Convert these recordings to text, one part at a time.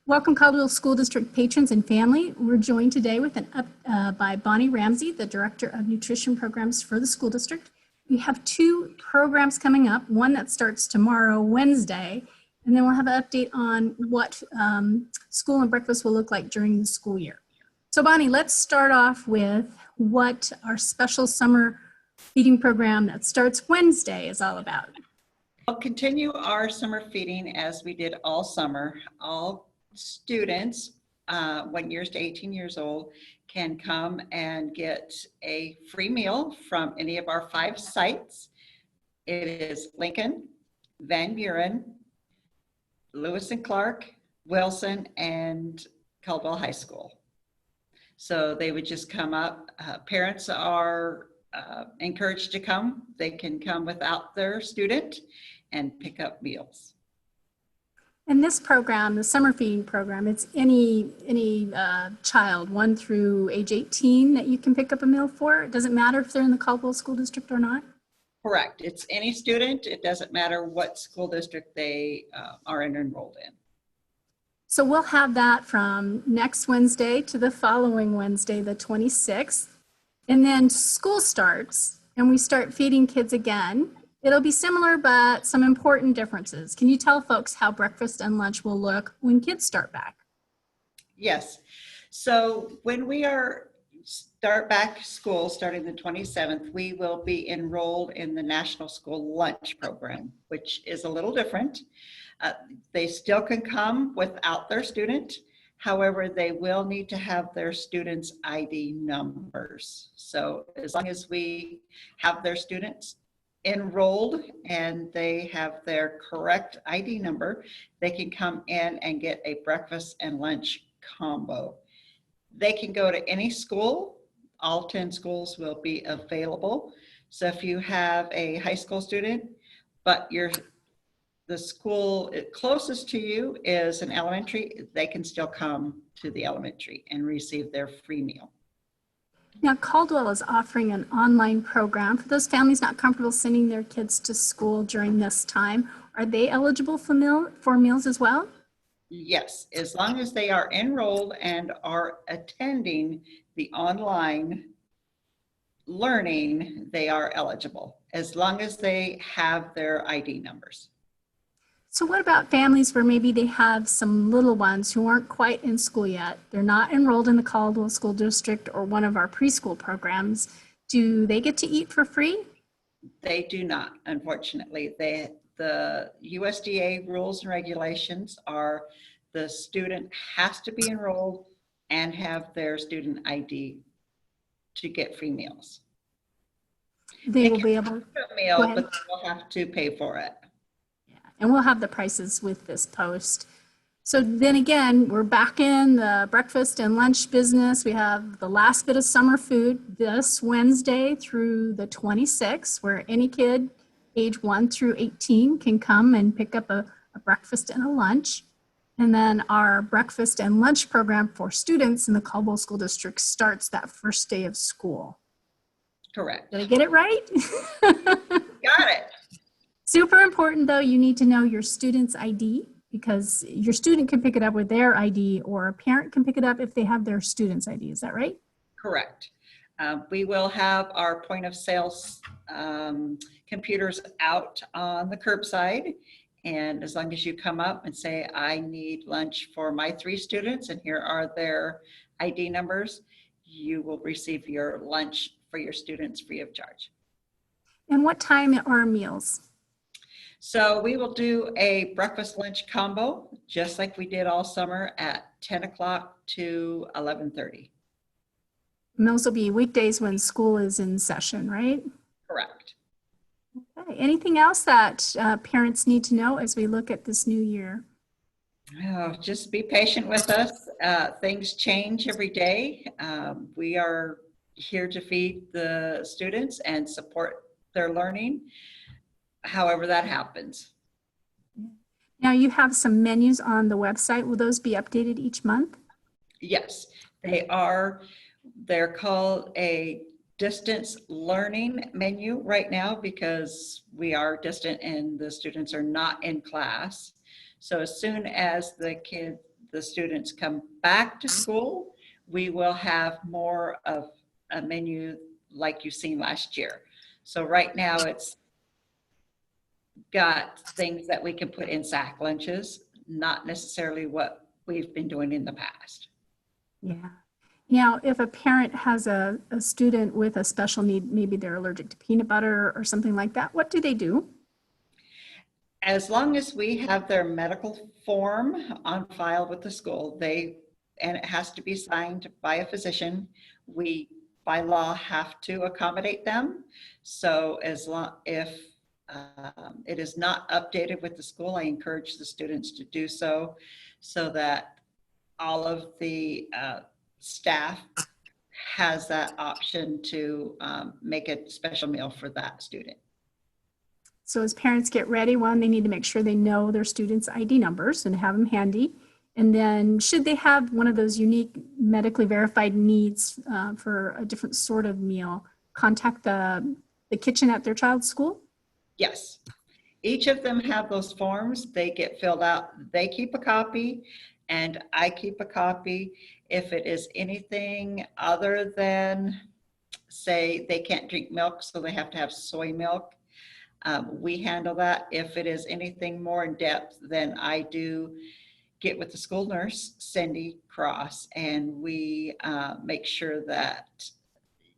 Welcome, Caldwell School District patrons and family. We're joined today with by Bonnie Ramsey, the Director of Nutrition Programs for the school district. We have two programs coming up, one that starts tomorrow, Wednesday, and then we'll have an update on what school and breakfast will look like during the school year. So Bonnie, let's start off with what our special summer feeding program that starts Wednesday is all about. We'll continue our summer feeding as we did all summer. All students 1 year to 18 years old can come and get a free meal from any of our 5 sites. It is Lincoln, Van Buren, Lewis and Clark, Wilson, and Caldwell High School. So they would just come up. Parents are encouraged to come. They can come without their student and pick up meals. And this program, the summer feeding program, it's any child 1 through age 18 that you can pick up a meal for. It doesn't matter if they're in the Caldwell School District or not? Correct. It's any student. It doesn't matter what school district they are enrolled in. So we'll have that from next Wednesday to the following Wednesday, the 26th. And then school starts and we start feeding kids again. It'll be similar, but some important differences. Can you tell folks how breakfast and lunch will look when kids start back? Yes. So when we start back school starting the 27th, we will be enrolled in the National School Lunch Program, which is a little different. They still can come without their student. However, they will need to have their students' ID numbers. So as long as we have their students enrolled and they have their correct ID number, they can come in and get a breakfast and lunch combo. They can go to any school. All 10 schools will be available. So if you have a high school student, but the school closest to you is an elementary, they can still come to the elementary and receive their free meal. Now, Caldwell is offering an online program for those families not comfortable sending their kids to school during this time. Are they eligible for meals as well? Yes, as long as they are enrolled and are attending the online learning, they are eligible, as long as they have their ID numbers. So what about families where maybe they have some little ones who aren't quite in school yet? They're not enrolled in the Caldwell School District or one of our preschool programs. Do they get to eat for free? They do not, unfortunately. The USDA rules and regulations are the student has to be enrolled and have their student ID to get free meals. They will be able to get a meal, but they will have to pay for it. And we'll have the prices with this post. So then again, we're back in the breakfast and lunch business. We have the last bit of summer food this Wednesday through the 26th, where any kid age 1 through 18 can come and pick up a breakfast and a lunch. And then our breakfast and lunch program for students in the Caldwell School District starts that first day of school. Correct. Did I get it right? Got it. Super important though, you need to know your student's ID because your student can pick it up with their ID or a parent can pick it up if they have their student's ID. Is that right? Correct. We will have our point of sales computers out on the curbside. And as long as you come up and say, I need lunch for my 3 students and here are their ID numbers, you will receive your lunch for your students free of charge. And what time are meals? So we will do a breakfast lunch combo, just like we did all summer at 10 o'clock to 11:30. And those will be weekdays when school is in session, right? Correct. Okay. Anything else that parents need to know as we look at this new year? Oh, just be patient with us. Things change every day. We are here to feed the students and support their learning. However that happens. Now you have some menus on the website. Will those be updated each month? Yes, they are. They're called a distance learning menu right now because we are distant and the students are not in class. So as soon as the the students come back to school, we will have more of a menu like you've seen last year. So right now it's got things that we can put in sack lunches, not necessarily what we've been doing in the past. Yeah. Now, if a parent has a student with a special need, maybe they're allergic to peanut butter or something like that, what do they do? As long as we have their medical form on file with the school, and it has to be signed by a physician, we by law have to accommodate them. So if it is not updated with the school, I encourage the students to do so, so that all of the staff has that option to make a special meal for that student. So as parents get ready, one, they need to make sure they know their students' ID numbers and have them handy. And then should they have one of those unique medically verified needs for a different sort of meal, contact the kitchen at their child's school? Yes. Each of them have those forms. They get filled out. They keep a copy and I keep a copy. If it is anything other than, say, they can't drink milk, so they have to have soy milk, we handle that. If it is anything more in depth, then I do get with the school nurse, Cindy Cross, and we make sure that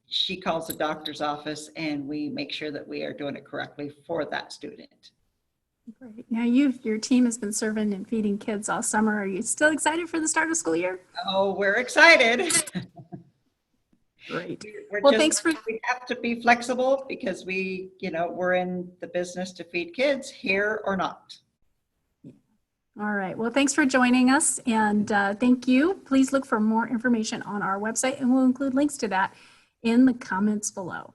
she calls the doctor's office and we make sure that we are doing it correctly for that student. Great. Now your team has been serving and feeding kids all summer. Are you still excited for the start of school year? Oh, we're excited. Great. We're Well, just, thanks for. we have to be flexible because we're in the business to feed kids, here or not. All right. Well, thanks for joining us, and thank you. Please look for more information on our website, and we'll include links to that in the comments below.